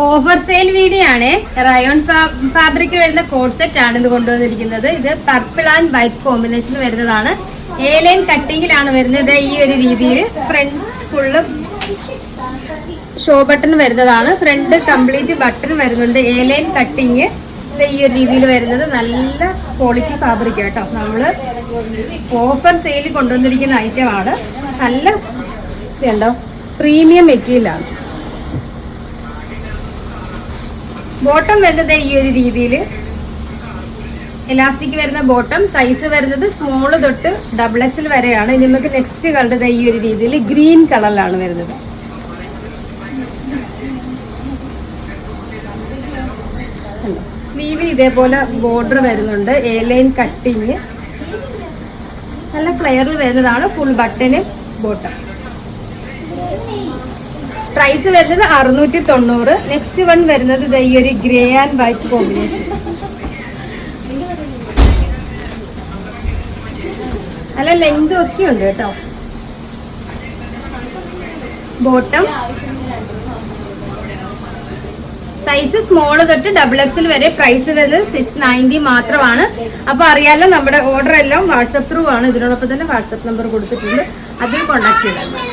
Offer sale video ആണ്. Rayon fabric വരുന്ന code set ആണ് ഇത് കൊണ്ടുവന്നിരിക്കുന്നത്. ഇത് പർപ്പിൾ ആൻഡ് വൈറ്റ് കോമ്പിനേഷൻ വരുന്നതാണ്. എ ലൈൻ കട്ടിങ്ങിലാണ് വരുന്നത്. ഈ ഒരു രീതിയിൽ ഫ്രണ്ട് ഫുള്ള് ഷോ ബട്ടൺ വരുന്നതാണ്. ഫ്രണ്ട് കംപ്ലീറ്റ് ബട്ടൺ വരുന്നുണ്ട്. എ ലൈൻ കട്ടിങ് ഈ ഒരു രീതിയിൽ വരുന്നത്. നല്ല ക്വാളിറ്റി ഫാബ്രിക് കേട്ടോ. നമ്മള് ഓഫർ സെയിൽ കൊണ്ടുവന്നിരിക്കുന്ന ഐറ്റം ആണ്. നല്ല ഇതുണ്ടോ, പ്രീമിയം മെറ്റീരിയൽ ആണ്. ബോട്ടം വരുന്നത് ഈ ഒരു രീതിയിൽ ഇലാസ്റ്റിക് വരുന്ന ബോട്ടം. സൈസ് വരുന്നത് സ്മോള് തൊട്ട് XXL വരെയാണ്. ഇനി നമുക്ക് നെക്സ്റ്റ് കളർ ഈ ഒരു രീതിയിൽ ഗ്രീൻ കളറിലാണ് വരുന്നത്. സ്ലീവിൽ ഇതേപോലെ ബോർഡർ വരുന്നുണ്ട്. എ ലൈൻ കട്ടിങ് നല്ല ഫ്ലെയറിൽ വരുന്നതാണ്. Full button bottom. പ്രൈസ് വരുന്നത് 690. നെക്സ്റ്റ് വൺ വരുന്നത് ഈ ഒരു ഗ്രേ ആൻഡ് വൈറ്റ് കോമ്പിനേഷൻ. നല്ല ലെങ്തും ഒക്കെ ഉണ്ട് കേട്ടോ. ബോട്ടം സൈസ് സ്മോള് തൊട്ട് XXL വരെ. പ്രൈസ് വരുന്നത് 690 മാത്രമാണ്. അപ്പൊ അറിയാലോ, നമ്മുടെ ഓർഡർ എല്ലാം വാട്സപ്പ് ത്രൂ ആണ്. ഇതിനോടൊപ്പം തന്നെ വാട്സപ്പ് നമ്പർ കൊടുത്തിട്ടുണ്ട്. അതിൽ കോൺടാക്ട് ചെയ്താൽ മതി.